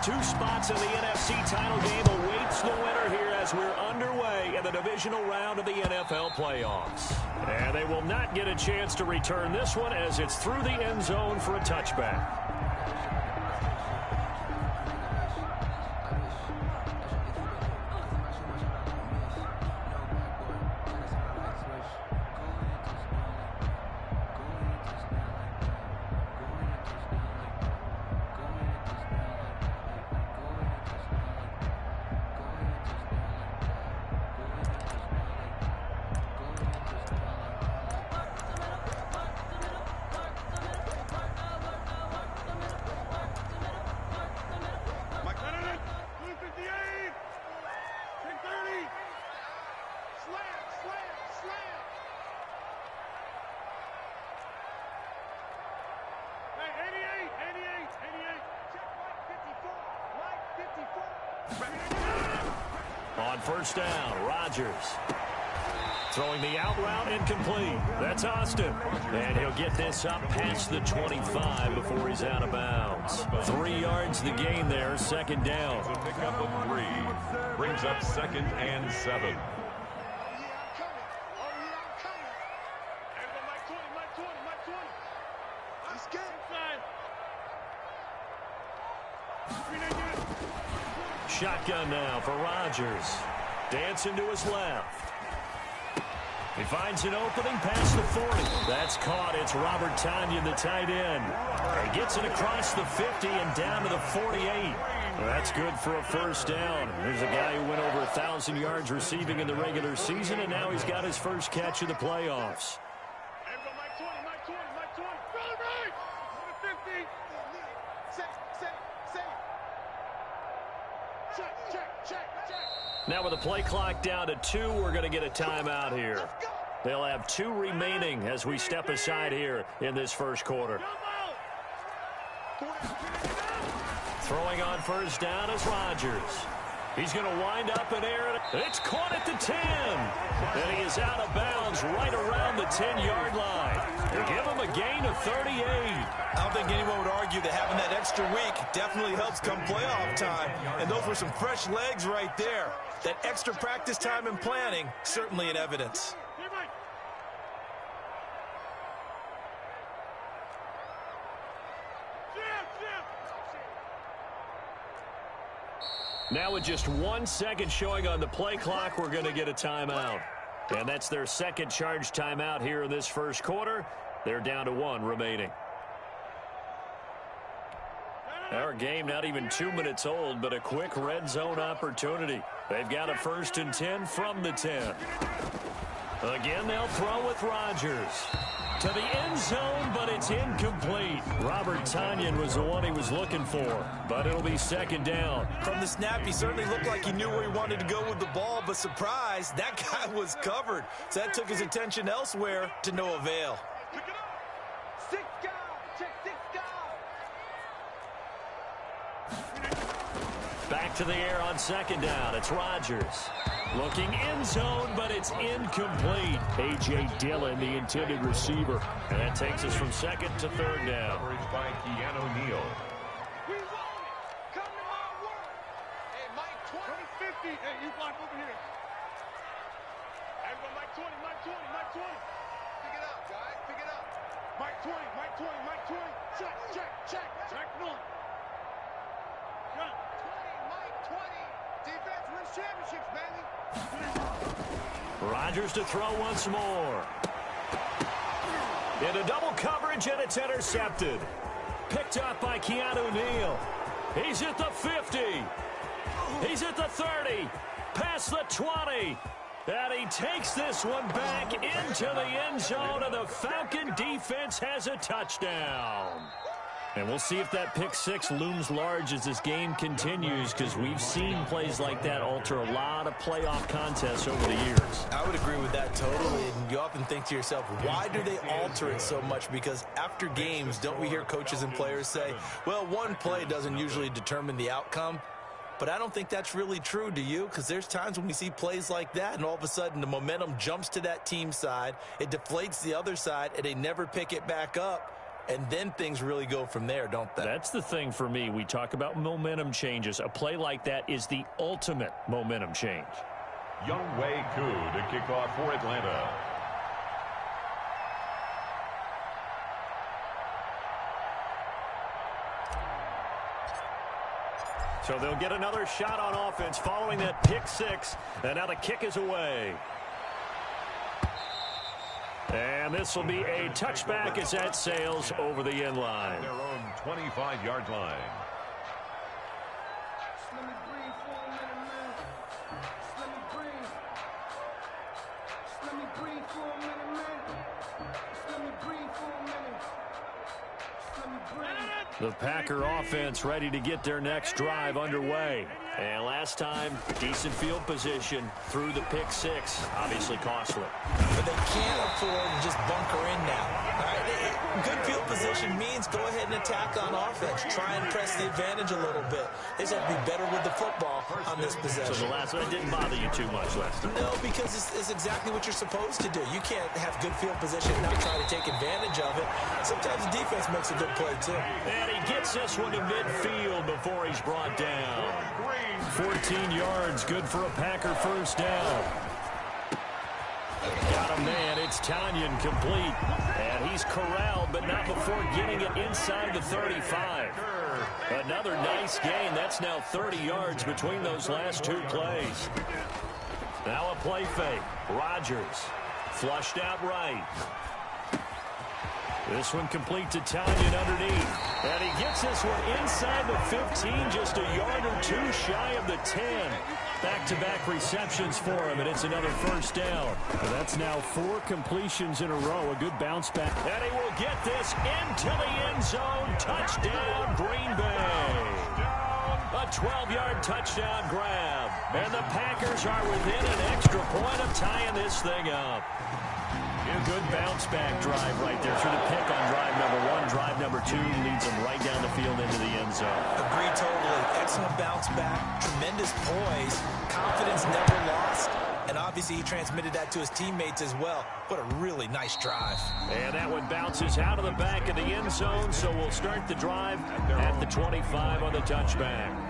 two spots in the NFC title game awaits the winner here as we're underway in the divisional round of the NFL playoffs. And they will not get a chance to return this one as it's through the end zone for a touchback. On first down, Rodgers. Throwing the out route incomplete. That's Austin. And he'll get this up past the 25 before he's out of bounds. 3 yards the gain there, second down. So pick up of 3. Brings up 2nd and 7. Shotgun now for Rodgers. Dancing to his left. He finds an opening past the 40. That's caught. It's Robert Tonyan, the tight end. He gets it across the 50 and down to the 48. That's good for a first down. There's a guy who went over 1,000 yards receiving in the regular season, and now he's got his first catch of the playoffs. Now with the play clock down to 2, we're going to get a timeout here. They'll have 2 remaining as we step aside here in this first quarter. Throwing on first down is Rodgers. He's going to wind up in air. It's caught at the 10. And he is out of bounds right around the 10-yard line. They give him a gain of 38. I don't think anyone would argue that having that extra week definitely helps come playoff time. And those were some fresh legs right there. That extra practice time and planning, certainly in evidence. Now with just 1 second showing on the play clock, we're going to get a timeout. And that's their second charge timeout here in this first quarter. They're down to 1 remaining. Our game not even 2 minutes old, but a quick red zone opportunity. They've got a 1st and 10 from the 10. Again, they'll throw with Rodgers. To the end zone, but it's incomplete. Robert Tonyan was the one he was looking for, but it'll be second down. From the snap, he certainly looked like he knew where he wanted to go with the ball, but surprise, that guy was covered. So that took his attention elsewhere to no avail. Back to the air on second down. It's Rodgers. Looking end zone, but it's incomplete. A.J. Dillon, the intended receiver. And that takes us from second to third down. Coverage by Keanu Neal. We want it. Come to my work. Hey, Mike 20, 50. Hey, you block over here. Everyone, Mike 20, Mike 20, Mike 20. Pick it up, guys. Pick it up. Mike 20, Mike 20, Mike 20. Check, check, check. Check one. Gun. 20, Mike 20. Defense wins championships, baby. Rodgers to throw once more. Into double coverage, and it's intercepted. Picked up by Keanu Neal. He's at the 50. He's at the 30. Past the 20. And he takes this one back into the end zone, and the Falcon defense has a touchdown. And we'll see if that pick six looms large as this game continues, because we've seen plays like that alter a lot of playoff contests over the years. I would agree with that totally. And you often think to yourself, why do they alter it so much? Because after games, don't we hear coaches and players say, well, one play doesn't usually determine the outcome? But I don't think that's really true, do you? Because there's times when we see plays like that, and all of a sudden the momentum jumps to that team side, it deflates the other side, and they never pick it back up. and then things really go from there, don't they? That's the thing for me. We talk about momentum changes. A play like that is the ultimate momentum change. Younghoe Koo to kick off for Atlanta. So they'll get another shot on offense following that pick six. And now the kick is away. And this will be a touchback as that sails over the end line. Their own 25-yard line. Let me breathe for a minute, man. Let me breathe. Let me breathe for a minute, man. Let me breathe for a minute. Let me breathe. The Packer offense ready to get their next drive underway. And last time, decent field position through the pick six. Obviously costly. But they can't afford to just bunker in now. All right? Good field position means go ahead and attack on offense. Try and press the advantage a little bit. They just have to be better with the football on this possession. So the last one didn't bother you too much last time. No, because it's exactly what you're supposed to do. You can't have good field position and not try to take advantage of it. Sometimes the defense makes a good play, too. And he gets this one to midfield before he's brought down. 14 yards, good for a Packer first down. Got a man, it's Tanyan complete. And he's corralled, but not before getting it inside the 35. Another nice gain. That's now 30 yards between those last two plays. Now a play fake. Rodgers flushed out right. This one complete to Tanyan underneath. And he gets this one inside the 15, just a yard or two shy of the 10. Back-to-back receptions for him, and it's another first down. And that's now 4 completions in a row, a good bounce back. And he will get this into the end zone. Touchdown, Green Bay. A 12-yard touchdown grab. And the Packers are within an extra point of tying this thing up. A good bounce-back drive right there through the pick on drive number 1. Drive number 2 leads them right down the field into the end zone. Agree totally. Excellent bounce back. Tremendous poise. Confidence never lost. And obviously he transmitted that to his teammates as well. What a really nice drive. And that one bounces out of the back of the end zone, so we'll start the drive at the 25 on the touchback.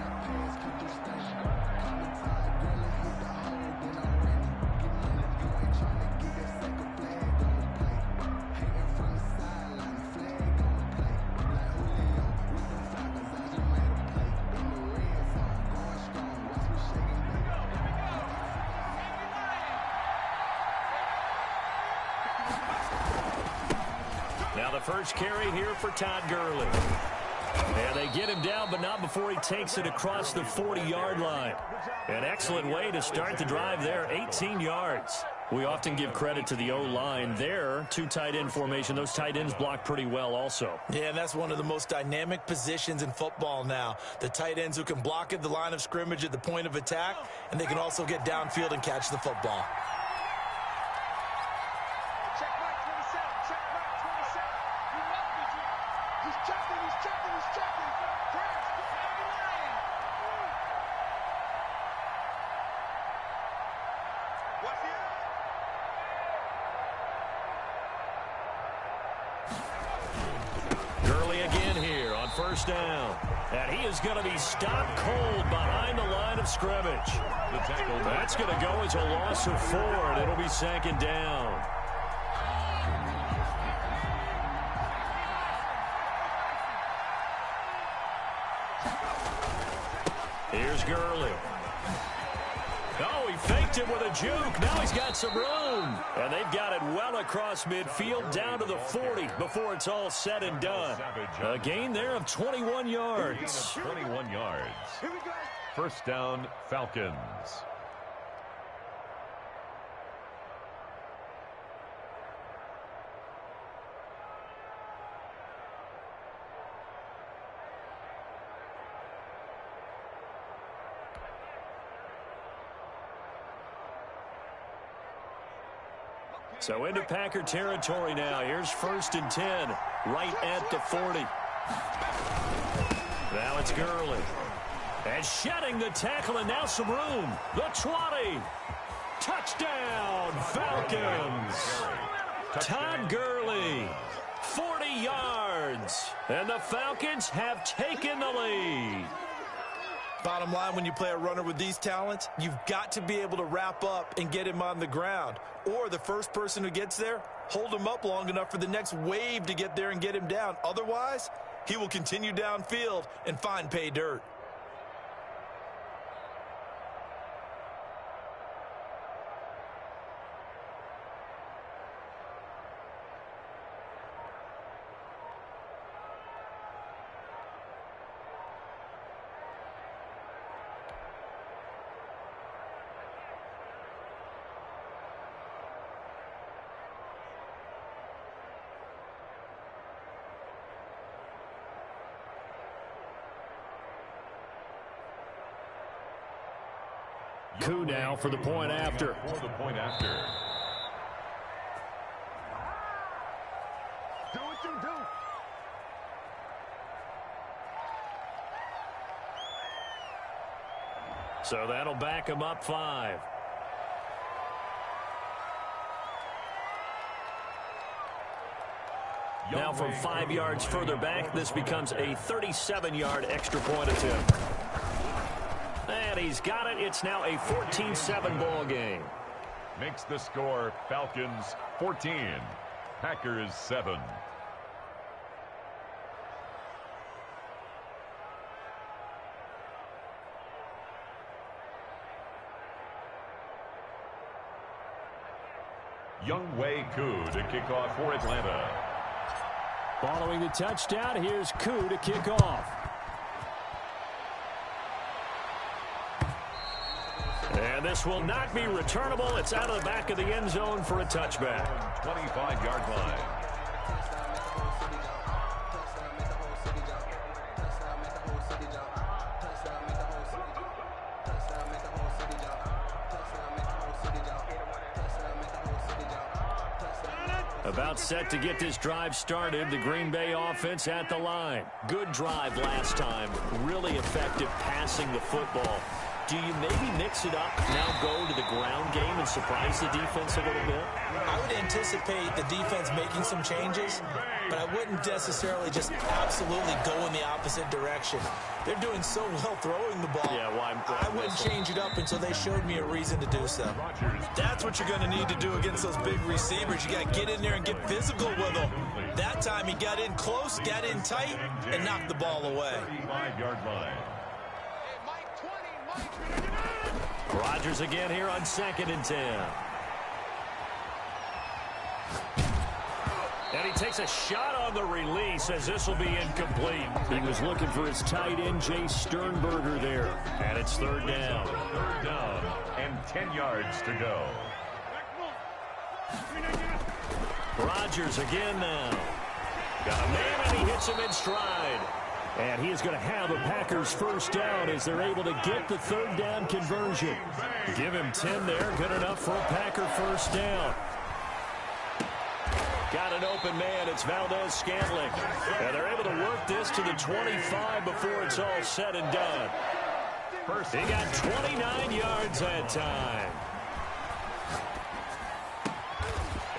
Now the first carry here for Todd Gurley. And they get him down, but not before he takes it across the 40-yard line. An excellent way to start the drive there, 18 yards. We often give credit to the O-line there, 2 tight end formation. Those tight ends block pretty well also. Yeah, and that's one of the most dynamic positions in football now. The tight ends who can block at the line of scrimmage at the point of attack, and they can also get downfield and catch the football. Check right 27. Check right 27. You love the drill. He's checking. He's checking. He's checking. Friends, what's the Gurley again here on first down. And he is going to be stopped cold behind the line of scrimmage. The tackle. That's going to go as a loss of 4, and it'll be second down. Here's Gurley. Oh, he faked it with a juke. Now he's got some room. And they've got it well across midfield down to the 40 before it's all said and done. A gain there of 21 yards. 21 yards. Here we go. First down, Falcons. So into Packer territory now. Here's first and 10, right at the 40. Now it's Gurley. And shedding the tackle, and now some room. The 20. Touchdown, Falcons. Todd Gurley, 40 yards. And the Falcons have taken the lead. Bottom line, when you play a runner with these talents, you've got to be able to wrap up and get him on the ground. Or the first person who gets there, hold him up long enough for the next wave to get there and get him down. Otherwise, he will continue downfield and find pay dirt. Koo now for the point after. For the point after. Do what you do. So that'll back him up 5. Now from 5 yards further back, this becomes a 37-yard extra point attempt. And he's got it. It's now a 14-7 ball game. Makes the score Falcons 14, Packers 7. Younghoe Koo to kick off for Atlanta. Following the touchdown, here's Koo to kick off. And this will not be returnable. It's out of the back of the end zone for a touchback. 25-yard line. About set to get this drive started. The Green Bay offense at the line. Good drive last time. Really effective passing the football. Do you maybe mix it up, now go to the ground game and surprise the defense a little bit? I would anticipate the defense making some changes, but I wouldn't necessarily just absolutely go in the opposite direction. They're doing so well throwing the ball. Yeah, well, I wouldn't change it up until they showed me a reason to do so. That's what you're going to need to do against those big receivers. You got to get in there and get physical with them. That time he got in close, got in tight, and knocked the ball away. 35-yard line. Rodgers again here on 2nd and 10. And he takes a shot on the release as this will be incomplete. He was looking for his tight end, Jay Sternberger there. And it's 3rd down. 3rd down and 10 yards to go. Rodgers again now. Got a man and he hits him in stride. And he is going to have a Packers first down as they're able to get the 3rd down conversion. Give him 10 there. Good enough for a Packer first down. Got an open man. It's Valdez-Scantling. And they're able to work this to the 25 before it's all said and done. He got 29 yards that time.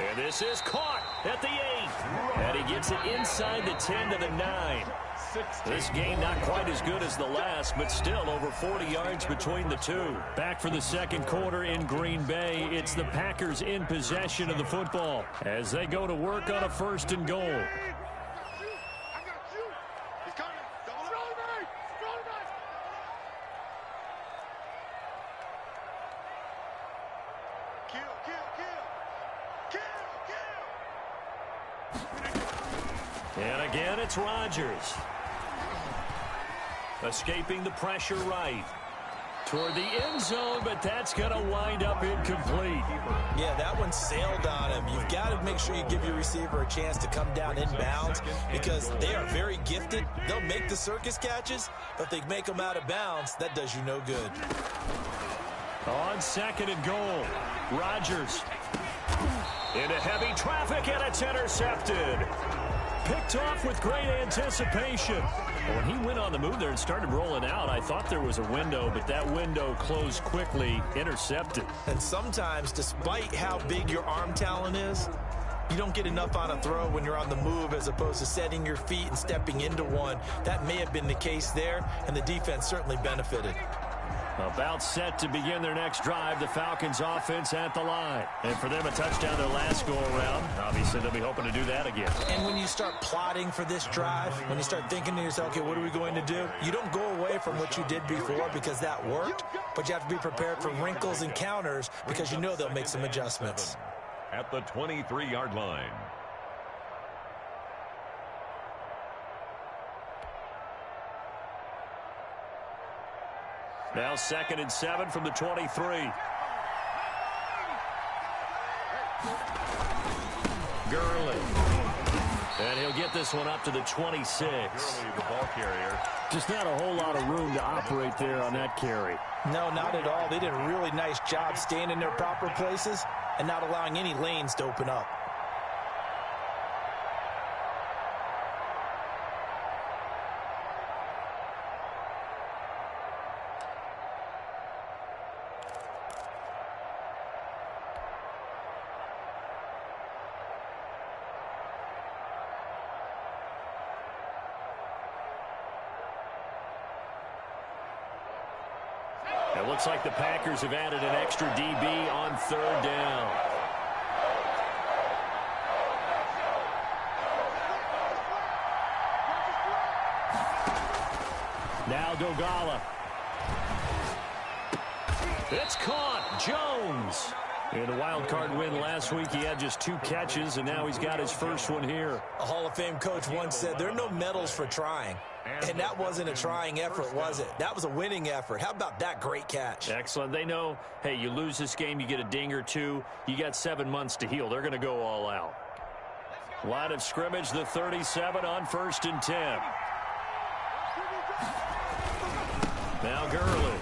And this is caught at the 8. And he gets it inside the 10 to the 9. This game not quite as good as the last, but still over 40 yards between the two. Back for the 2nd quarter in Green Bay. It's the Packers in possession of the football as they go to work on a 1st and goal. I got you. He's coming. Double roll right. Roll right. Kill, kill, kill. Kill, kill. And again, it's Rodgers. Escaping the pressure right. Toward the end zone, but that's going to wind up incomplete. Yeah, that one sailed on him. You've got to make sure you give your receiver a chance to come down inbounds because they are very gifted. They'll make the circus catches, but if they make them out of bounds, that does you no good. On 2nd and goal, Rodgers into heavy traffic, and it's intercepted. Picked off with great anticipation. When he went on the move there and started rolling out, I thought there was a window, but that window closed quickly, intercepted. And sometimes, despite how big your arm talent is, You don't get enough on a throw when you're on the move as opposed to setting your feet and stepping into one. That may have been the case there, and the defense certainly benefited. About set to begin their next drive, the Falcons offense at the line. And for them, a touchdown their last go-around. Obviously, they'll be hoping to do that again. And when you start plotting for this drive, when you start thinking to yourself, okay, what are we going to do? You don't go away from what you did before because that worked, but you have to be prepared for wrinkles and counters because you know they'll make some adjustments. At the 23-yard line. Now 2nd and 7 from the 23. Gurley. And he'll get this one up to the 26. Gurley, the ball carrier. Just not a whole lot of room to operate there on that carry. No, not at all. They did a really nice job staying in their proper places and not allowing any lanes to open up. It looks like the Packers have added an extra DB on 3rd down. Now Dogala. It's caught. Jones. In the wild card win last week, he had just 2 catches, and now he's got his first one here. A Hall of Fame coach once said, there are no medals for trying. And that wasn't a trying effort, was it? That was a winning effort. How about that great catch? Excellent. They know, hey, you lose this game, you get a ding or 2. You got 7 months to heal. They're going to go all out. Line of scrimmage, the 37 on 1st and 10. Now Gurley.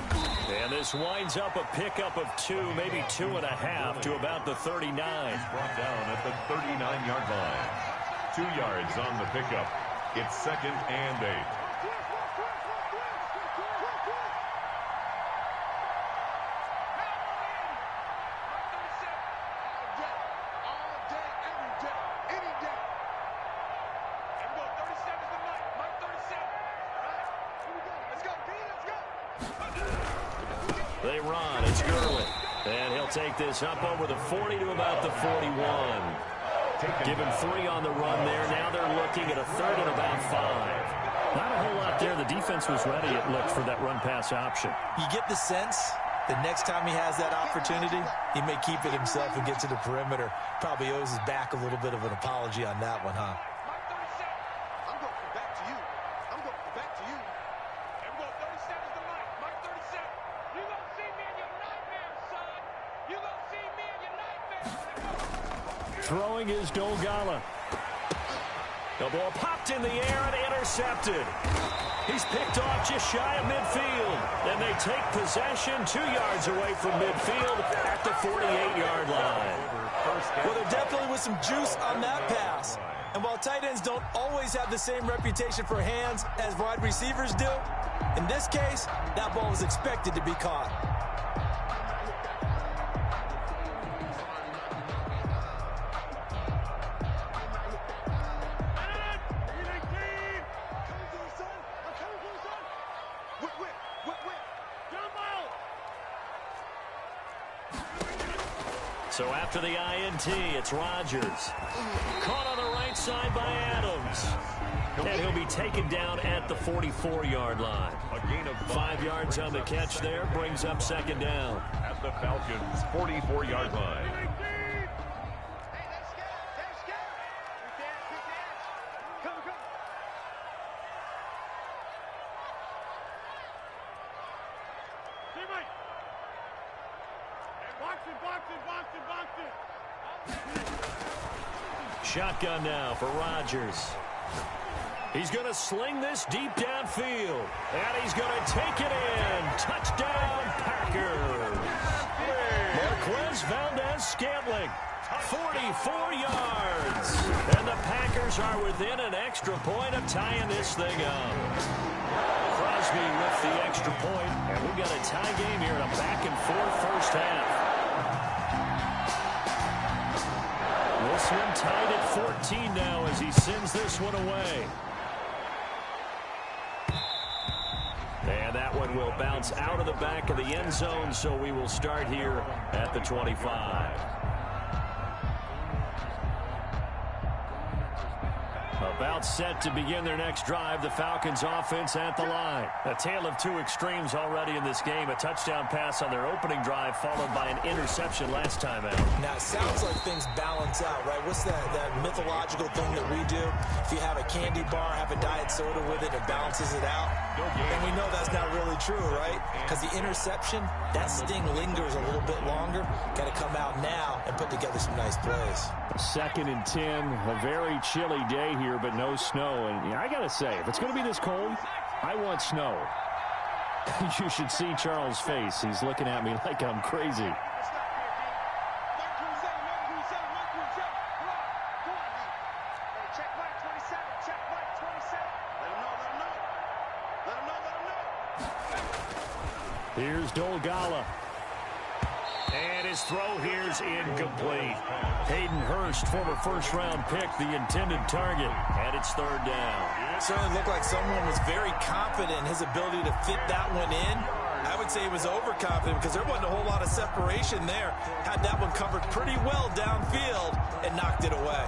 And this winds up a pickup of 2, maybe 2.5 to about the 39. Brought down at the 39-yard line. 2 yards on the pickup. It's 2nd and 8. They run. It's Gurley. And he'll take this up over the 40 to about the 41. Give him 3 on the run there. Now they're looking at a 3rd and about 5. Not a whole lot there. The defense was ready, it looked, for that run-pass option. You get the sense that next time he has that opportunity, he may keep it himself and get to the perimeter. Probably owes his back a little bit of an apology on that one, huh? I'm going for back to you. I'm going for back to you. And we're going 37 is the mic. Mike 37. You gonna see me in your nightmares, son. You gonna see me in your nightmares. Throwing is Dogala. The ball popped in the air and intercepted. He's picked off just shy of midfield. And they take possession 2 yards away from midfield at the 48-yard line. Well, there definitely was some juice on that pass. And while tight ends don't always have the same reputation for hands as wide receivers do, in this case, that ball was expected to be caught. So after the INT, it's Rodgers. Caught on the right side by Adams. And he'll be taken down at the 44-yard line. A gain of 5 yards on the catch there, brings up 2nd down. At the Falcons' 44-yard line. Shotgun now for Rodgers. He's going to sling this deep downfield. And he's going to take it in. Touchdown, Packers. Marquez Valdez-Scantling, 44 yards. And the Packers are within an extra point of tying this thing up. Crosby with the extra point. And we've got a tie game here in a back-and-forth first half. This one tied 13 now as he sends this one away. And that one will bounce out of the back of the end zone, so we will start here at the 25. About set to begin their next drive, the Falcons offense at the line. A tale of two extremes already in this game. A touchdown pass on their opening drive followed by an interception last time out. Now, it sounds like things balance out, right? What's that mythological thing that we do? If you have a candy bar, have a diet soda with it, it balances it out. And we know that's not really true, right? Because the interception, that sting lingers a little bit longer. Got to come out now and put together some nice plays. 2nd and 10, a very chilly day here, but no snow. And I got to say, if it's going to be this cold, I want snow. You should see Charles' face. He's looking at me like I'm crazy. Here's Dolgala. And his throw here's incomplete. Hayden Hurst, former first-round pick, the intended target. And it's 3rd down. It certainly looked like someone was very confident in his ability to fit that one in. I would say he was overconfident because there wasn't a whole lot of separation there. Had that one covered pretty well downfield and knocked it away.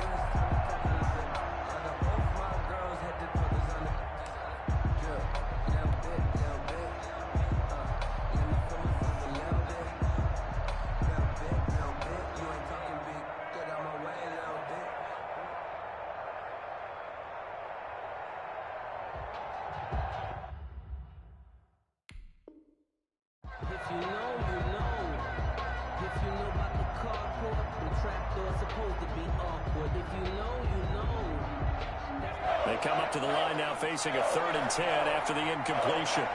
They come up to the line now facing a 3rd and 10 after the incompletion.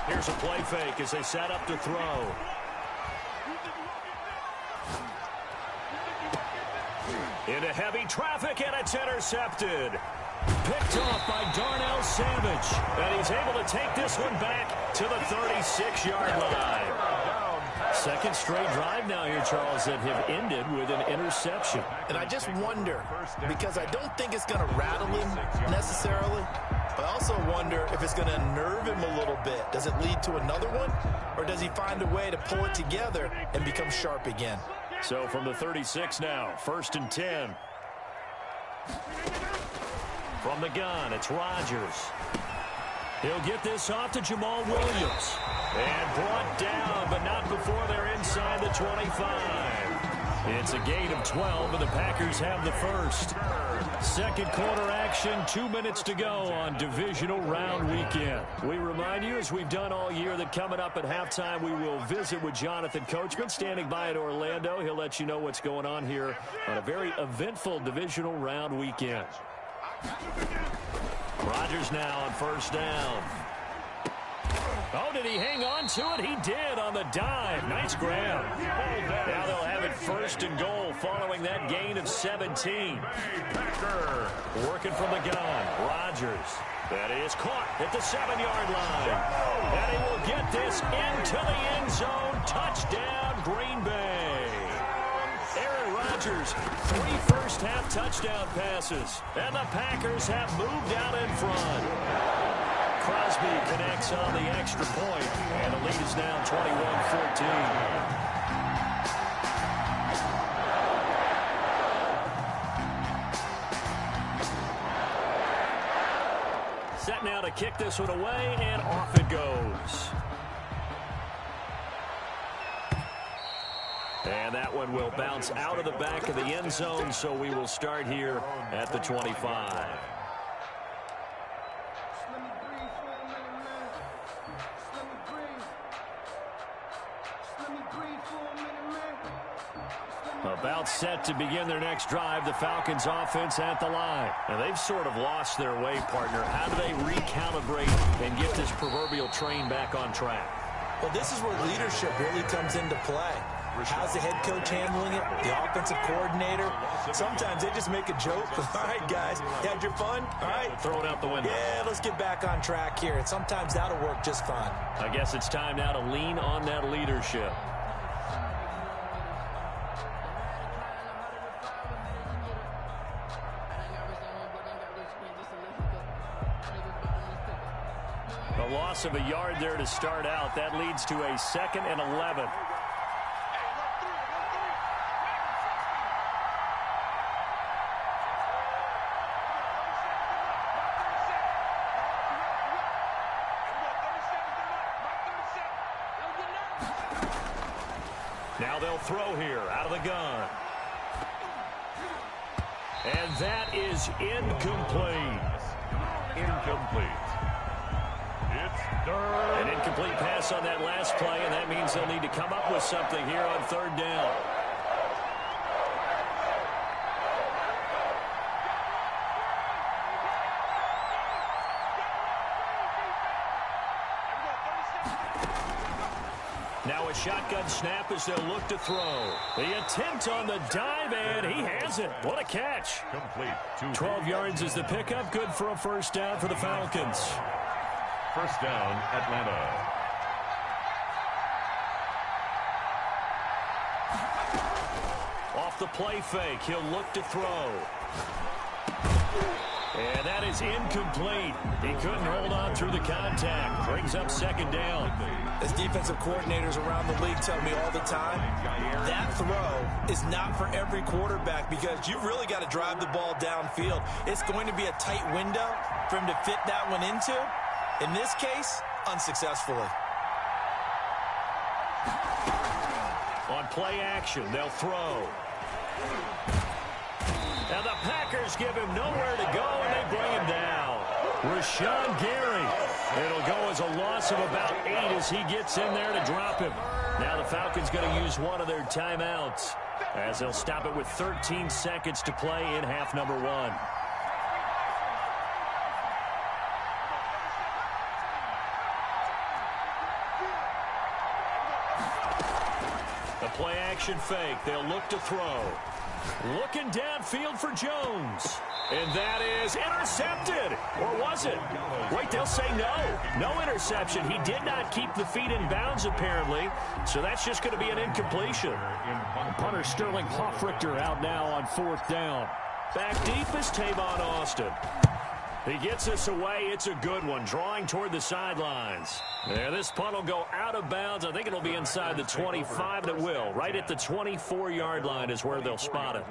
Here's a play fake as they set up to throw. Into heavy traffic, and it's intercepted. Picked off by Darnell Savage. And he's able to take this one back to the 36-yard line. 2nd straight drive now here, Charles, that have ended with an interception. And I just wonder, because I don't think it's going to rattle him necessarily, but I also wonder if it's going to nerve him a little bit. Does it lead to another one, or does he find a way to pull it together and become sharp again? So from the 36 now, 1st and 10. From the gun, it's Rodgers. He'll get this off to Jamal Williams. And brought down, but not before they're inside the 25. It's a gain of 12, and the Packers have the first. 2nd quarter action, 2 minutes to go on divisional round weekend. We remind you, as we've done all year, that coming up at halftime, we will visit with Jonathan Coachman, standing by in Orlando. He'll let you know what's going on here on a very eventful divisional round weekend. Rodgers now on 1st down. Oh, did he hang on to it? He did on the dive. Nice grab. Now they'll have it 1st and goal following that gain of 17. Packer working from the gun. Rodgers. That is caught at the 7-yard line. And he will get this into the end zone. Touchdown, Green Bay. Aaron Rodgers, 3 first-half touchdown passes. And the Packers have moved out in front. Crosby connects on the extra point, and the lead is now 21-14. Set now to kick this one away, and off it goes. And that one will bounce out of the back of the end zone, so we will start here at the 25. About set to begin their next drive, the Falcons offense at the line. Now, they've sort of lost their way, partner. How do they recalibrate and get this proverbial train back on track? Well, this is where leadership really comes into play. How's the head coach handling it? The offensive coordinator? Sometimes they just make a joke. All right, guys, you had your fun? All right. Throw it out the window. Yeah, let's get back on track here. And sometimes that'll work just fine. I guess it's time now to lean on that leadership. loss of a yard there to start out. That leads to a 2nd and 11. Now they'll throw here out of the gun. And that is incomplete. Incomplete. It's third. An incomplete pass on that last play, and that means they'll need to come up with something here on 3rd down. Now a shotgun snap as they'll look to throw. The attempt on the dive, and he has it. What a catch. Complete. 12 yards is the pickup. Good for a 1st down for the Falcons. 1st down, Atlanta. Off the play fake, he'll look to throw. And that is incomplete. He couldn't hold on through the contact. Brings up 2nd down. As defensive coordinators around the league tell me all the time, that throw is not for every quarterback because you've really got to drive the ball downfield. It's going to be a tight window for him to fit that one into. In this case, unsuccessfully. On play action, they'll throw. And the Packers give him nowhere to go, and they bring him down. Rashawn Gary. It'll go as a loss of about 8 as he gets in there to drop him. Now the Falcons going to use one of their timeouts as they'll stop it with 13 seconds to play in half number 1. The play action fake. They'll look to throw. Looking downfield for Jones. And that is intercepted. Or was it? Wait, they'll say no. No interception. He did not keep the feet in bounds, apparently. So that's just going to be an incompletion. Punter Sterling Hoffrichter out now on 4th down. Back deep is Tavon Austin. He gets us away. It's a good one. Drawing toward the sidelines. There, this punt will go out of bounds. I think it'll be inside the 25. It will. Right at the 24-yard line is where they'll spot it.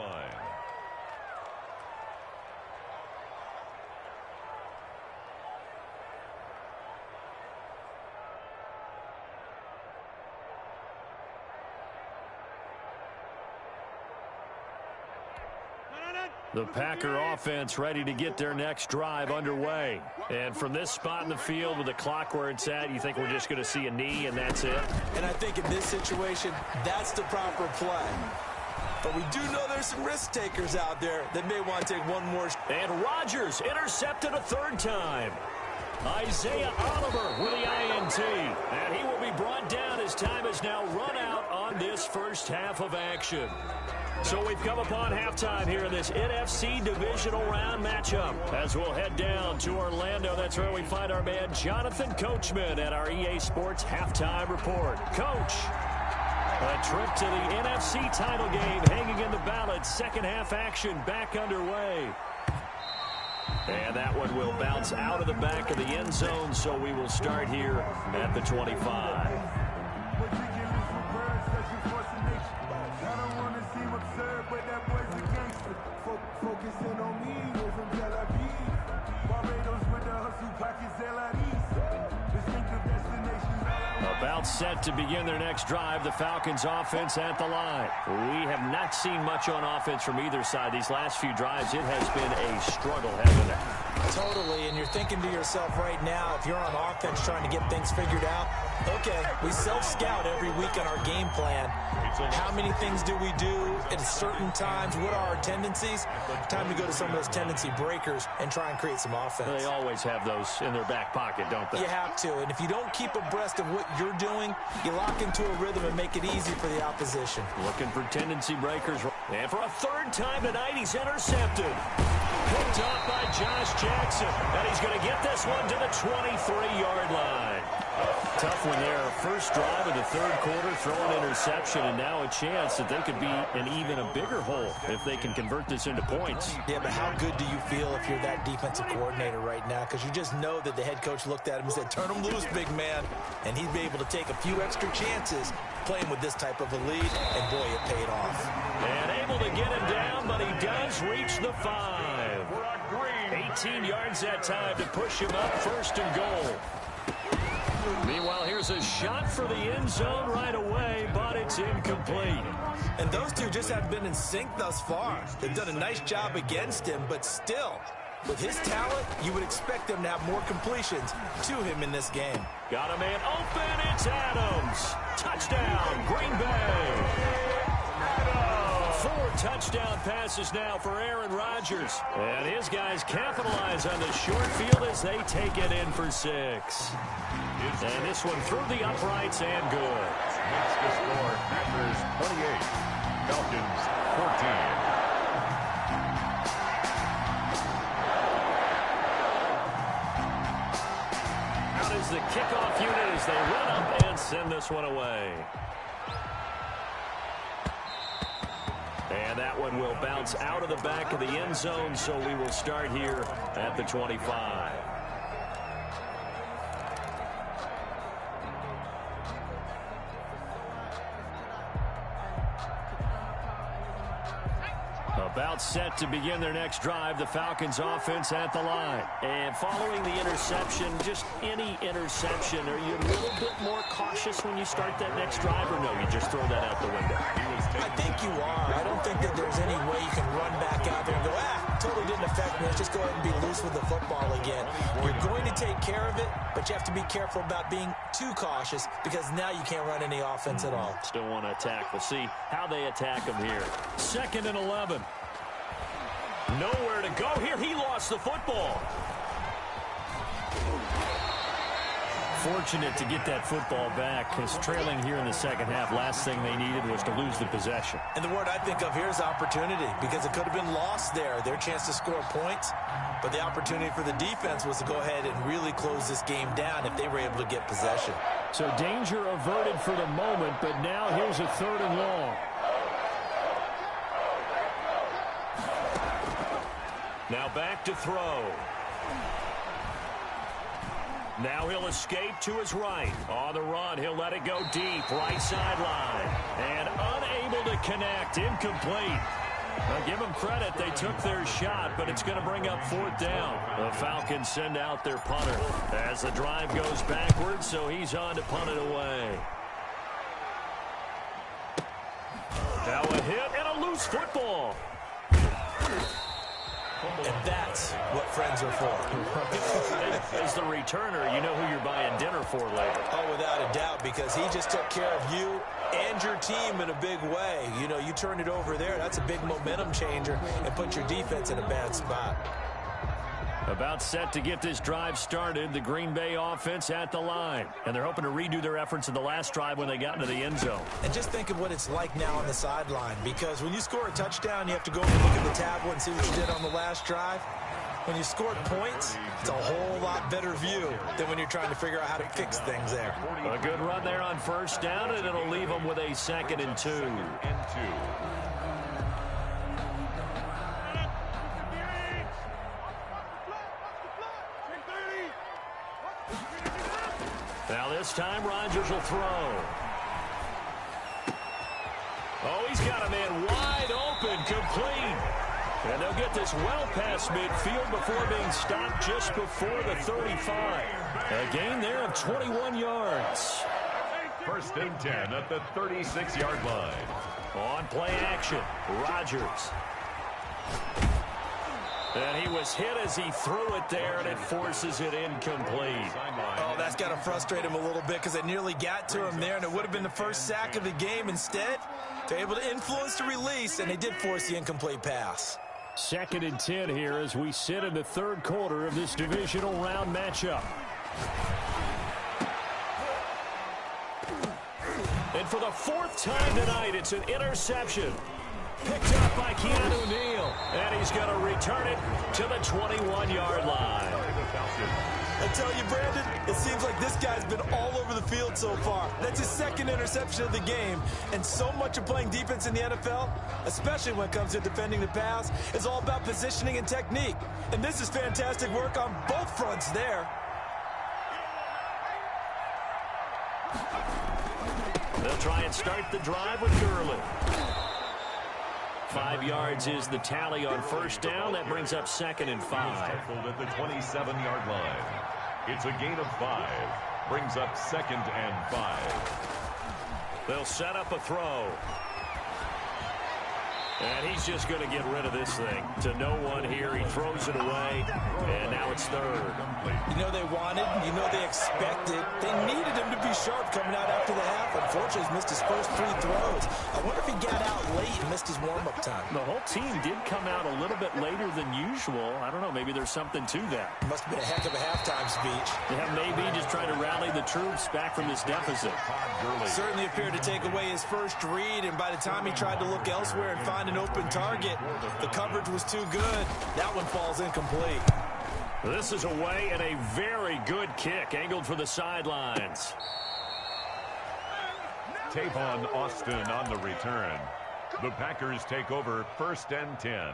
The Packer offense ready to get their next drive underway. And from this spot in the field with the clock where it's at, you think we're just going to see a knee and that's it? And I think in this situation, that's the proper play. But we do know there's some risk takers out there that may want to take one more. And Rodgers intercepted a 3rd time. Isaiah Oliver with the INT. And he will be brought down as time is now run out on this first half of action. So we've come upon halftime here in this NFC divisional round matchup. As we'll head down to Orlando, that's where we find our man Jonathan Coachman at our EA Sports Halftime Report. Coach, a trip to the NFC title game hanging in the balance. 2nd half action back underway. And that one will bounce out of the back of the end zone, so we will start here at the 25. Focusing on me, we're from Tel Aviv. Barbados with the hustle pockets, distinctive destinations. About set to begin their next drive, the Falcons offense at the line. We have not seen much on offense from either side. These last few drives, it has been a struggle, hasn't it? Totally, and you're thinking to yourself right now, if you're on offense trying to get things figured out, okay, we self-scout every week on our game plan. How many things do we do at certain times? What are our tendencies? Time to go to some of those tendency breakers and try and create some offense. They always have those in their back pocket, don't they? You have to, and if you don't keep abreast of what you're doing, you lock into a rhythm and make it easy for the opposition. Looking for tendency breakers. And for a 3rd time tonight, he's intercepted. Picked off by Josh Jackson. And he's going to get this one to the 23-yard line. Tough when their first drive of the third quarter, throw an interception, and now a chance that they could be in even a bigger hole if they can convert this into points. Yeah, but how good do you feel if you're that defensive coordinator right now? Because you just know that the head coach looked at him and said, turn him loose, big man. And he'd be able to take a few extra chances playing with this type of a lead, and boy, it paid off. And able to get him down, but he does reach the 5. 18 yards that time to push him up, 1st and goal. Meanwhile, here's a shot for the end zone right away, but it's incomplete. And those two just have been in sync thus far. They've done a nice job against him, but still, with his talent, you would expect them to have more completions to him in this game. Got a man open, it's Adams. Touchdown, Green Bay. 4 touchdown passes now for Aaron Rodgers. And his guys capitalize on the short field as they take it in for 6. And this one through the uprights and good. Makes the score Packers 28, Falcons 14. Out is the kickoff unit as they run up and send this one away. And that one will bounce out of the back of the end zone, so we will start here at the 25. About set to begin their next drive, the Falcons offense at the line. And following the interception, just any interception, are you a little bit more cautious when you start that next drive, or no, you just throw that out the window? I think you are. I don't think that there's any way you can run back out there and go, totally didn't affect me. Let's just go ahead and be loose with the football again. You're going to take care of it, but you have to be careful about being too cautious because now you can't run any offense at all. Still want to attack. We'll see how they attack them here. 2nd and 11. Nowhere to go here. He lost the football. Fortunate to get that football back because trailing here in the second half, last thing they needed was to lose the possession. And the word I think of here is opportunity because it could have been lost there. Their chance to score points, but the opportunity for the defense was to go ahead and really close this game down if they were able to get possession. So danger averted for the moment, but now here's a 3rd and long. Now back to throw. Now he'll escape to his right. On the run, he'll let it go deep, right sideline. And unable to connect, incomplete. Now give them credit, they took their shot, but it's going to bring up 4th down. The Falcons send out their punter as the drive goes backwards, so he's on to punt it away. Now a hit and a loose football. And that's what friends are for. As the returner, you know who you're buying dinner for later. Oh, without a doubt, because he just took care of you and your team in a big way. You know, you turn it over there, that's a big momentum changer and put your defense in a bad spot. About set to get this drive started, the Green Bay offense at the line. And they're hoping to redo their efforts in the last drive when they got into the end zone. And just think of what it's like now on the sideline, because when you score a touchdown, you have to go and look at the tablet and see what you did on the last drive. When you scored points, it's a whole lot better view than when you're trying to figure out how to fix things there. A good run there on 1st down, and it'll leave them with a 2nd and 2. Now this time, Rodgers will throw. Oh, he's got a man wide open, complete. And they'll get this well past midfield before being stopped just before the 35. A gain there of 21 yards. 1st and 10 at the 36-yard line. On play action, Rodgers. And he was hit as he threw it there, and it forces it incomplete. Oh, that's got to frustrate him a little bit because it nearly got to him there, and it would have been the first sack of the game. Instead, they're able to influence the release, and they did force the incomplete pass. 2nd and 10 here as we sit in the 3rd quarter of this divisional round matchup. And for the 4th time tonight, it's an interception. Picked up by Keanu Neal. And he's going to return it to the 21-yard line. I tell you, Brandon, it seems like this guy's been all over the field so far. That's his second interception of the game. And so much of playing defense in the NFL, especially when it comes to defending the pass, is all about positioning and technique. And this is fantastic work on both fronts there. They'll try and start the drive with Gurley. 5 yards is the tally on first down. That brings up 2nd and 5. Tackled at the 27-yard line. It's a gain of 5. Brings up 2nd and 5. They'll set up a throw. And he's just going to get rid of this thing. To no one here. He throws it away. And now it's 3rd. You know they wanted, you know they expected. They needed him to be sharp coming out after the half. Unfortunately, he's missed his first 3 throws. I wonder if he got out late and missed his warm-up time. The whole team did come out a little bit later than usual. I don't know, maybe there's something to that. Must have been a heck of a halftime speech. Yeah, maybe just trying to rally the troops back from this deficit. Certainly appeared to take away his first read, and by the time he tried to look elsewhere and find an open target, the coverage was too good. That one falls incomplete. This is away and a very good kick, angled for the sidelines. Tavon Austin on the return. The Packers take over 1st and 10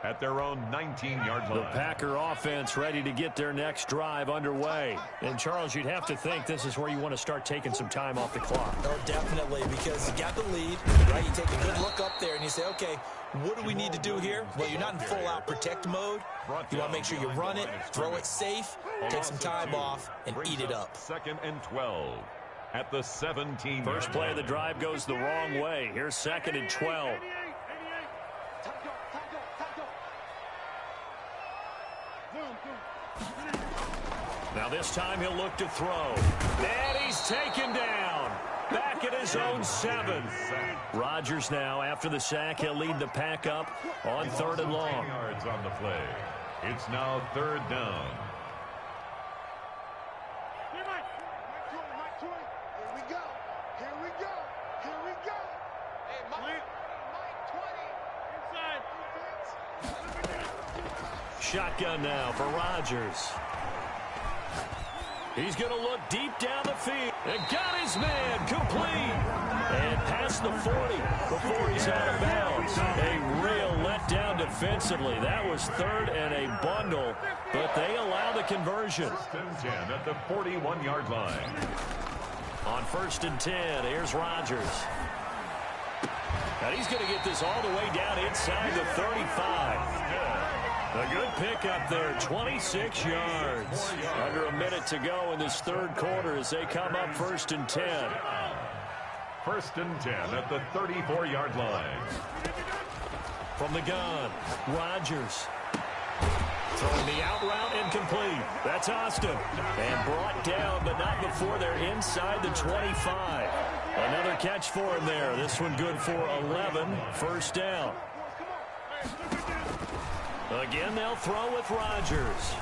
at their own 19-yard line. The Packer offense ready to get their next drive underway. And, Charles, you'd have to think this is where you want to start taking some time off the clock. Oh, definitely, because you got the lead, right? You take a good look up there and you say, okay, what do we need to do here? Well, you're not in full-out protect mode. You want to make sure you run it, throw it safe, take some time off, and eat it up. 2nd and 12 at the 17. First play of the drive goes the wrong way. Here's 2nd and 12. Now this time he'll look to throw. And he's taken down. Back at his own 7. Rodgers now, after the sack, he'll lead the pack up on 3rd and long. Yards on the play. It's now 3rd down. Here we go. Here we go. Here we go. Hey, Mike 20. Inside. Shotgun now for Rodgers. He's going to look deep down the field. And got his man complete. And past the 40 before he's out of bounds. A real letdown defensively. That was 3rd and a bundle. But they allow the conversion. 1st and 10 at the 41-yard line. On 1st and 10, here's Rodgers. And he's going to get this all the way down inside the 35. A good pickup there, 26 yards. Under a minute to go in this 3rd quarter as they come up 1st and 10. 1st and 10 at the 34-yard line. From the gun, Rodgers. Throwing the out route incomplete. That's Austin. And brought down, but not before they're inside the 25. Another catch for him there. This one good for 11. 1st down. Again, they'll throw with Rodgers.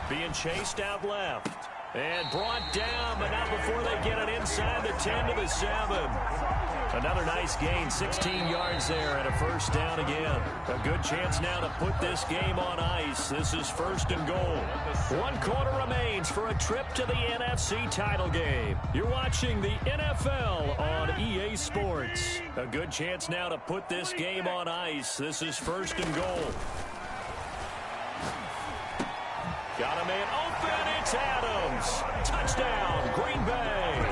Being chased out left. And brought down, but not before they get it inside the 10 to the 7. Another nice gain, 16 yards there, and a 1st down again. A good chance now to put this game on ice. This is 1st and goal. 1 quarter remains for a trip to the NFC title game. You're watching the NFL on EA Sports. A good chance now to put this game on ice. This is 1st and goal. Got a man open. It's Adams. Touchdown, Green Bay.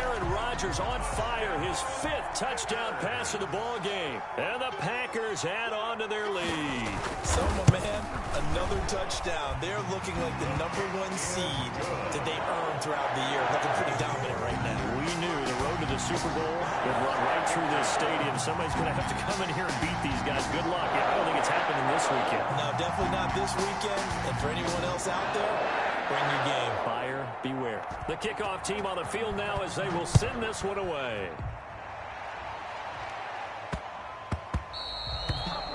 Aaron Rodgers on fire. His 5th touchdown pass of the ball game. And the Packers add on to their lead. So, my man, another touchdown. They're looking like the #1 seed that they earned throughout the year. Looking pretty dominant right now. We knew the road to the Super Bowl would run right through this stadium. Somebody's going to have to come in here and beat these guys. Good luck. Yeah, I don't think it's happening this weekend. No, definitely not this weekend. And for anyone else out there, bring your game. Buyer beware. The kickoff team on the field now as they will send this one away.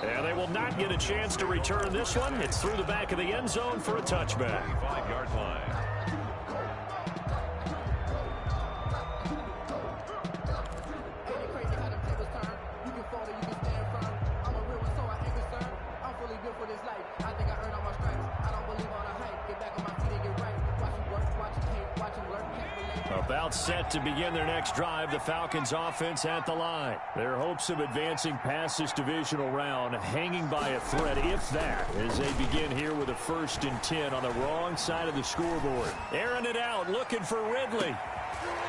And they will not get a chance to return this one. It's through the back of the end zone for a touchback. 5-yard line. For this life, I think I earned all my stripes. I don't believe all the hype. About set to begin their next drive, the Falcons offense at the line. Their hopes of advancing past this divisional round hanging by a thread, if that, as they begin here with a 1st and 10 on the wrong side of the scoreboard. Airing it out, looking for Ridley.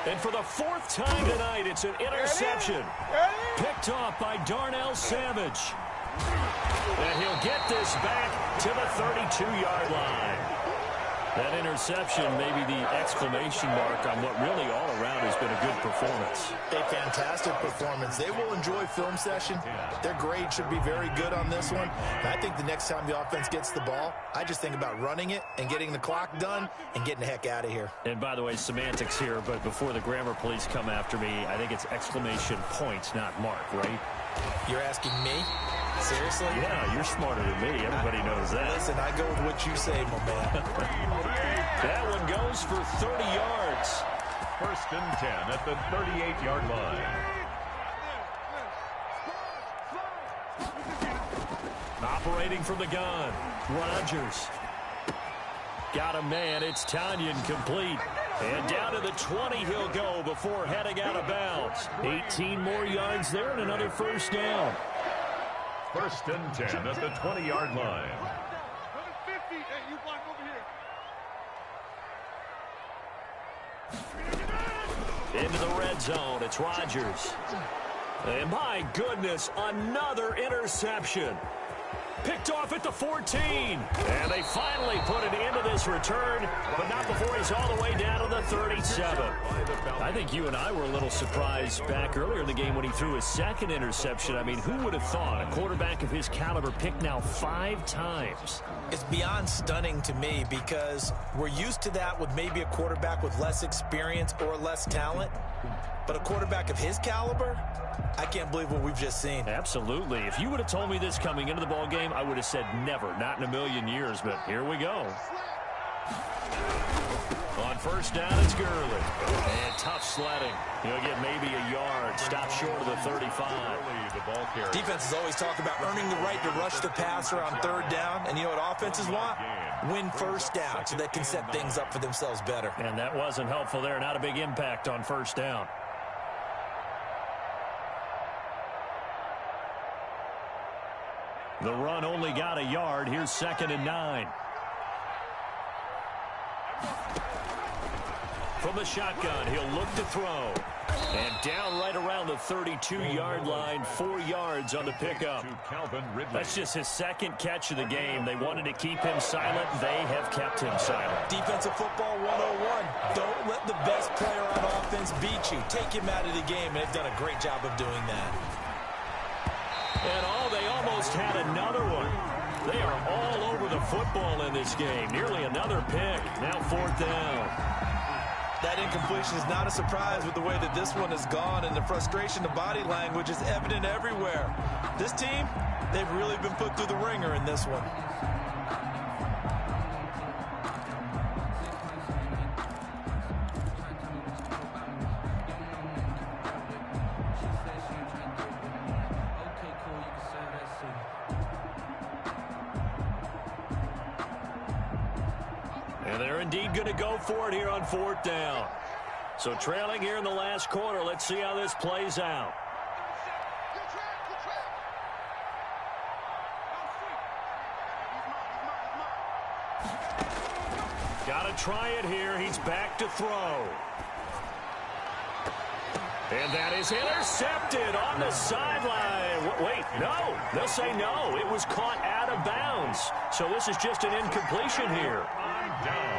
And for the 4th time tonight, it's an interception. Picked off by Darnell Savage. And he'll get this back to the 32-yard line. That interception may be the exclamation mark on what really all around has been a good performance. A fantastic performance. They will enjoy film session. Their grade should be very good on this one. And I think the next time the offense gets the ball, I just think about running it and getting the clock done and getting the heck out of here. And by the way, semantics here, but before the grammar police come after me, I think it's exclamation point, not mark, right? You're asking me? Seriously? Yeah, you're smarter than me. Everybody knows that. Listen, I go with what you say, my man. That one goes for 30 yards. 1st and 10 at the 38-yard line. Operating from the gun, Rodgers. Got a man, it's Tanyan complete. And down to the 20 he'll go before heading out of bounds. 18 more yards there and another 1st down. 1st and 10 at the 20-yard line. Number 50. Hey, you block over here. Into the red zone, it's Rodgers. And my goodness, another interception. Picked off at the 14. And they finally put an end to this return, but not before he's all the way down to the 37. I think you and I were a little surprised back earlier in the game when he threw his 2nd interception. I mean, who would have thought a quarterback of his caliber picked now 5 times? It's beyond stunning to me because we're used to that with maybe a quarterback with less experience or less talent. But a quarterback of his caliber, I can't believe what we've just seen. Absolutely. If you would have told me this coming into the ball game, I would have said never, not in a million years. But here we go. On 1st down, it's Gurley. And tough sledding. He'll get maybe a yard. Stop short of the 35. Defenses always talk about earning the right to rush the passer on 3rd down. And you know what offenses want? Win 1st down so they can set things up for themselves better. And that wasn't helpful there. Not a big impact on 1st down. The run only got a yard. Here's 2nd and 9. From the shotgun, he'll look to throw. And down right around the 32-yard line, 4 yards on the pickup. That's just his 2nd catch of the game. They wanted to keep him silent. They have kept him silent. Defensive football 101. Don't let the best player on offense beat you. Take him out of the game, and they've done a great job of doing that. And they almost had another one. They are all over the football in this game. Nearly another pick. Now 4th down. That incompletion is not a surprise with the way that this one has gone, and the frustration, the body language is evident everywhere. This team, they've really been put through the ringer in this one. And they're indeed going to go for it here on 4th down. So trailing here in the last quarter. Let's see how this plays out. Got to try it here. He's back to throw. And that is intercepted on the sideline. Wait, no. They'll say no. It was caught out of bounds. So this is just an incompletion here.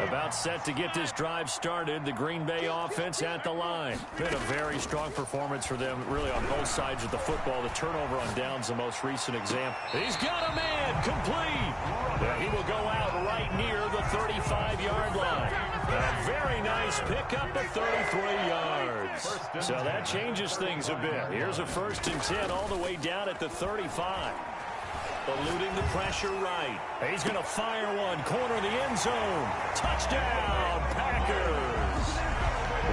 About set to get this drive started, the Green Bay offense at the line. Been a very strong performance for them, really on both sides of the football. The turnover on downs, the most recent example. He's got a man, complete. He will go out right near the 35-yard line. A very nice pickup at 33 yards. So that changes things a bit. Here's a 1st and 10 all the way down at the 35. Eluding the pressure right. He's going to fire one. Corner of the end zone. Touchdown, Packers.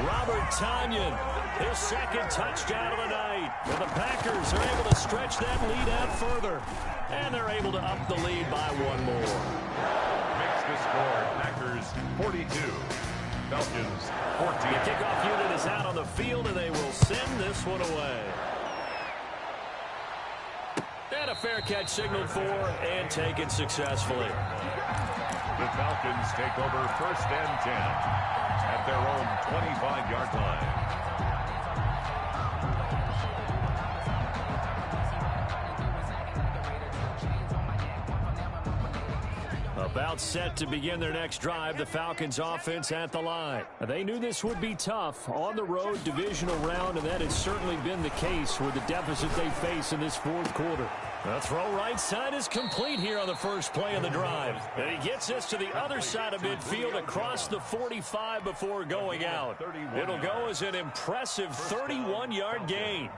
Robert Tanyan, his 2nd touchdown of the night. And the Packers are able to stretch that lead out further. And they're able to up the lead by 1 more. Makes the score Packers 42. Falcons 14. The kickoff unit is out on the field, and they will send this one away. And a fair catch signaled for and taken successfully. The Falcons take over 1st and 10 at their own 25-yard line. About set to begin their next drive, the Falcons offense at the line. They knew this would be tough on the road divisional round, and that has certainly been the case with the deficit they face in this fourth quarter. The throw right side is complete here on the first play of the drive. And he gets us to the other side of midfield across the 45 before going out. It'll go as an impressive 31-yard gain.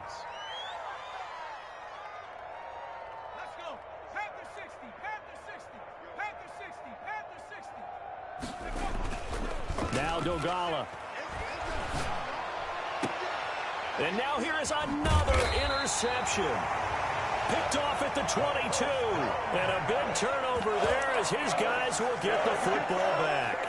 Now Dogala. And now here is another interception. Picked off at the 22. And a big turnover there as his guys will get the football back.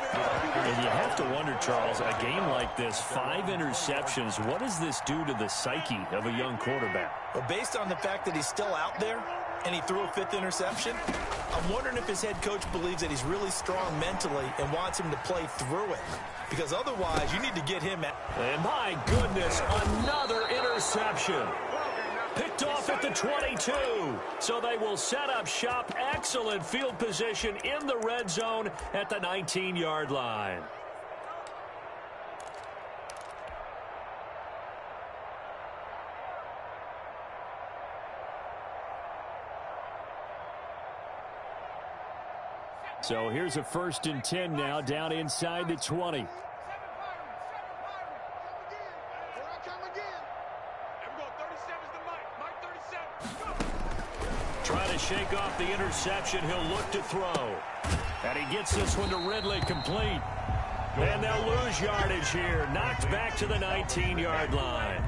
And you have to wonder, Charles, a game like this, 5 interceptions, what does this do to the psyche of a young quarterback? Well, based on the fact that he's still out there and he threw a 5th interception, I'm wondering if his head coach believes that he's really strong mentally and wants him to play through it. Because otherwise, you need to get him at... And my goodness, another interception. Picked off at the 22. So they will set up shop. Excellent field position in the red zone at the 19-yard line. So here's a 1st and 10 now down inside the 20. Trying to shake off the interception. He'll look to throw. And he gets this one to Ridley complete. And they'll lose yardage here. Knocked back to the 19-yard line.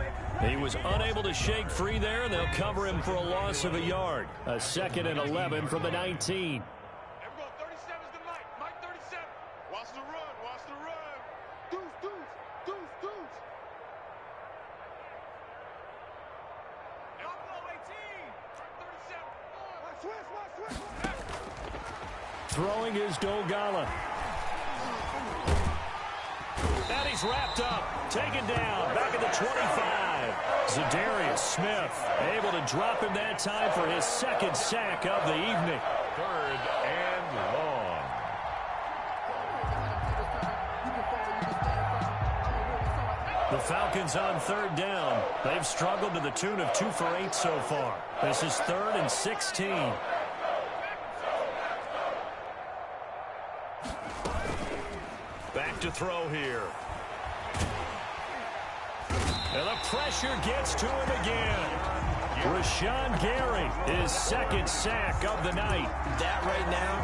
He was unable to shake free there, and they'll cover him for a loss of a yard. A 2nd and 11 from the 19. Throwing is Dogala. And he's wrapped up. Taken down. Back at the 25. Zadarius Smith able to drop him that time for his 2nd sack of the evening. 3rd and long. The Falcons on 3rd down. They've struggled to the tune of 2 for 8 so far. This is 3rd and 16. Back to throw here. And the pressure gets to him again. Rashawn Gary, his 2nd sack of the night. That right now,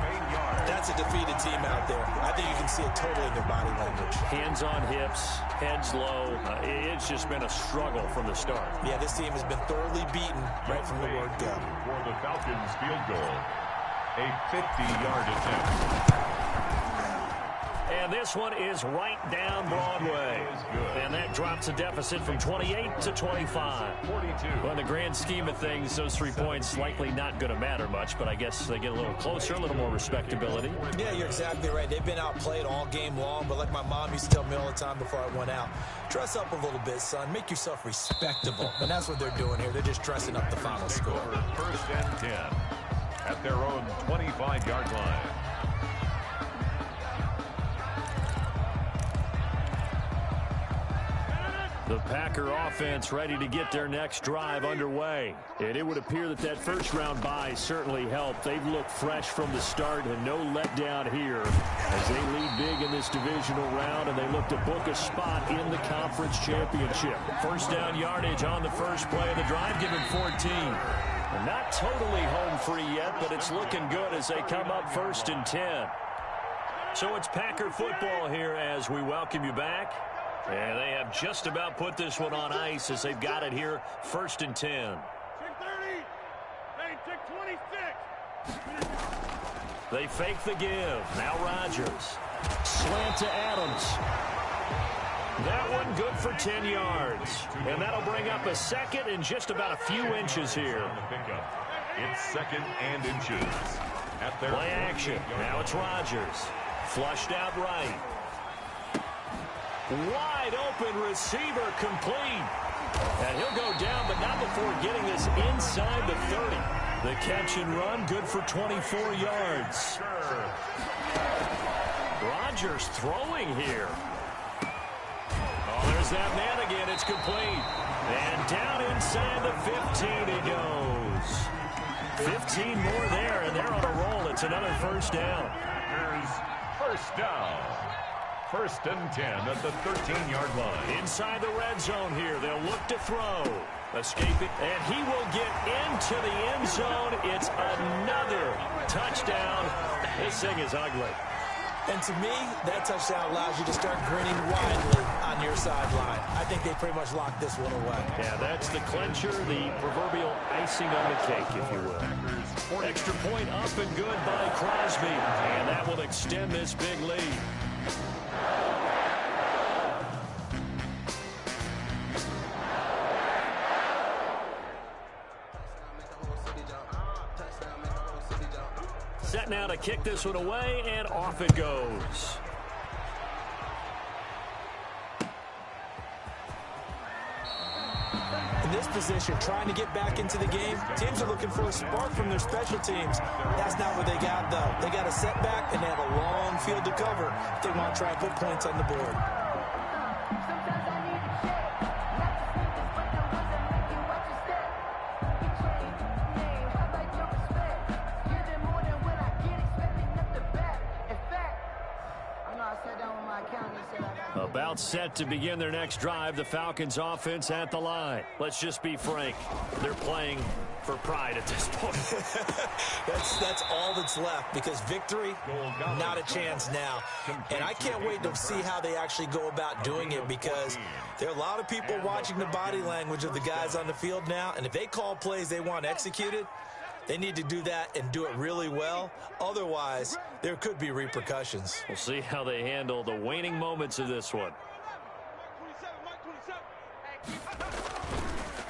that's a defeated team out there. I think you can see it totally in their body language. Hands on hips, heads low. It's just been a struggle from the start. Yeah, this team has been thoroughly beaten right from the word go. For the Falcons field goal, a 50-yard attempt. And this one is right down Broadway. And that drops a deficit from 28 to 25. 42. Well, in the grand scheme of things, those 3 points likely not going to matter much, but I guess they get a little closer, a little more respectability. Yeah, you're exactly right. They've been outplayed all game long, but like my mom used to tell me all the time before I went out, dress up a little bit, son. Make yourself respectable. And that's what they're doing here. They're just dressing up the final score. 1st and 10 at their own 25-yard line. The Packer offense ready to get their next drive underway. And it would appear that that first-round bye certainly helped. They've looked fresh from the start and no letdown here as they lead big in this divisional round, and they look to book a spot in the conference championship. First down yardage on the first play of the drive, given 14. And not totally home free yet, but it's looking good as they come up 1st and 10. So it's Packer football here as we welcome you back. And they have just about put this one on ice as they've got it here, 1st and 10. Check 30. Hey, check 26. They fake the give. Now Rodgers. Slant to Adams. That one good for 10 yards. And that'll bring up a second and just about a few inches here. It's second and inches. At their play action. Now it's Rodgers. Flushed out right. Wide open receiver complete. And he'll go down, but not before getting this inside the 30. The catch and run, good for 24 yards. Rodgers throwing here. Oh, there's that man again. It's complete. And down inside the 15 he goes. 15 more there, and they're on a roll. It's another first down. Packers first down. First and 10 at the 13-yard line. Inside the red zone here. They'll look to throw. Escaping. And he will get into the end zone. It's another touchdown. This thing is ugly. And to me, that touchdown allows you to start grinning widely on your sideline. I think they pretty much locked this one away. Yeah, that's the clincher, the proverbial icing on the cake, if you will. Extra point up and good by Crosby. And that will extend this big lead. Set now to kick this one away, and off it goes. In this position, trying to get back into the game, teams are looking for a spark from their special teams. That's not what they got, though. They got a setback, and they have a long field to cover if they want to try and put points on the board. About set to begin their next drive, the Falcons offense at the line. Let's just be frank. They're playing for pride at this point. That's all that's left, because victory, not a chance now. And I can't wait to see how they actually go about doing it, because there are a lot of people watching the body language of the guys on the field now, and if they call plays they want executed, they need to do that and do it really well. Otherwise, there could be repercussions. We'll see how they handle the waning moments of this one.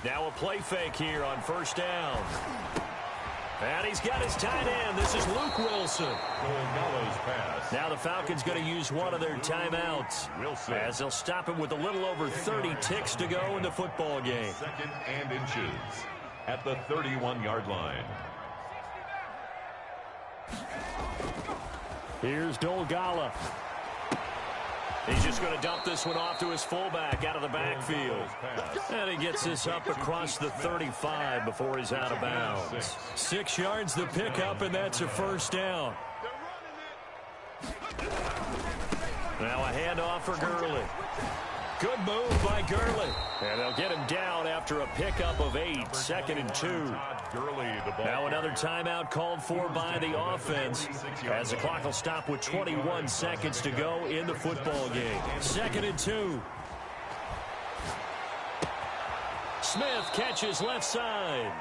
Now a play fake here on first down. And he's got his tight end. This is Luke Wilson. Pass. Now the Falcons going to use one of their timeouts, as they'll stop him with a little over 30 ticks to go in the football game. Second and inches at the 31-yard line. Here's Dolgala. He's just going to dump this one off to his fullback out of the backfield. And he gets this up across the 35 before he's out of bounds. 6 yards the pickup, and that's a first down. Now a handoff for Gurley. Good move by Gurley. And they'll get him down after a pickup of 8. Second and 2. Now another timeout called for by the offense, as the clock will stop with 21 seconds to go in the football game. Second and 2. Smith catches left side.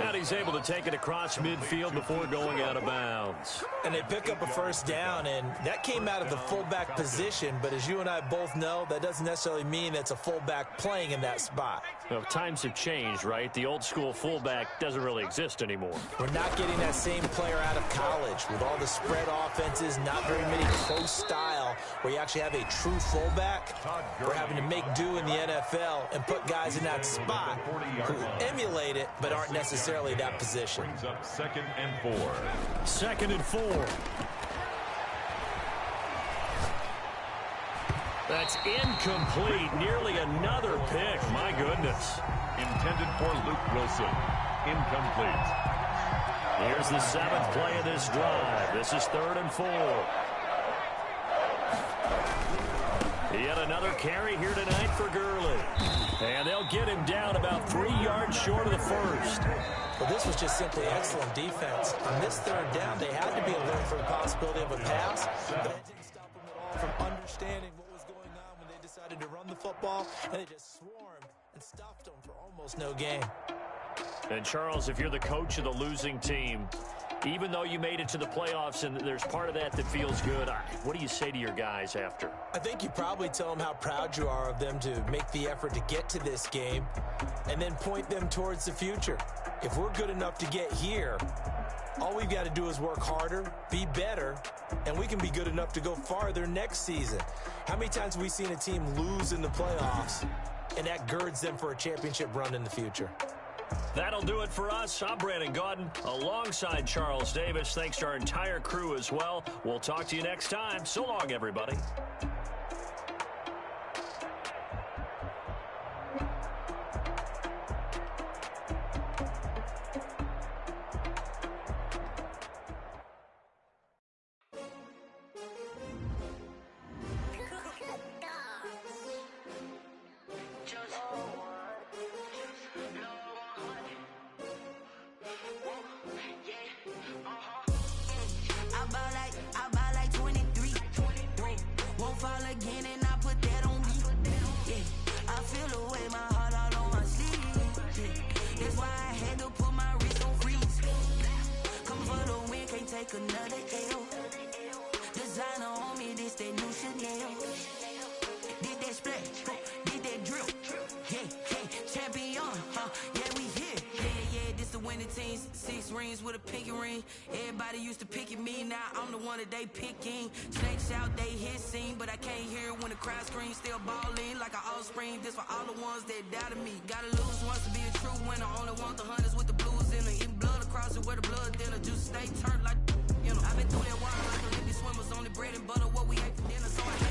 And he's able to take it across midfield before going out of bounds. And they pick up a first down, and that came out of the fullback position. But as you and I both know, that doesn't necessarily mean it's a fullback playing in that spot. Well, times have changed, right? The old school fullback doesn't really exist anymore. We're not getting that same player out of college with all the spread offenses, not very many close style, where you actually have a true fullback. We're having to make do in the NFL and put guys in that spot who emulate it but aren't necessarily that position. Brings up second and 4. Second and 4. That's incomplete. Nearly another pick. My goodness. Intended for Luke Wilson. Incomplete. Here's the 7th play of this drive. This is 3rd and 4. Yet another carry here tonight for Gurley. And they'll get him down about 3 yards short of the first. Well, this was just simply excellent defense. On this 3rd down, they had to be alert for the possibility of a pass, but that didn't stop them at all from understanding what was going on when they decided to run the football, and they just swarmed and stopped them for almost no gain. And, Charles, if you're the coach of the losing team, Even though you made it to the playoffs and there's part of that that feels good, what do you say to your guys after? I think you probably tell them how proud you are of them to make the effort to get to this game and then point them towards the future. If we're good enough to get here, all we've got to do is work harder, be better, and we can be good enough to go farther next season. How many times have we seen a team lose in the playoffs, and that girds them for a championship run in the future? That'll do it for us. I'm Brandon Gaudin alongside Charles Davis. Thanks to our entire crew as well. We'll talk to you next time. So long, everybody. Another L. Designer on me, this that new Chanel. Did that splash, did that drip. Yeah, champion, yeah, we here. Yeah, this the winning team. 6 rings with a pinky ring. Everybody used to pick at me, now I'm the one that they picking. Snakes out, they hit scene, but I can't hear when the crowd screams. Still balling like an offspring. This for all the ones that doubted me. Gotta lose once to be a true winner. Only want the hunters with the blues in it. Eating blood across it where the blood dinner. Juice stay turned like, you know. I've been through that water like Olympic swimmers. Only bread and butter, what we ate for dinner, so I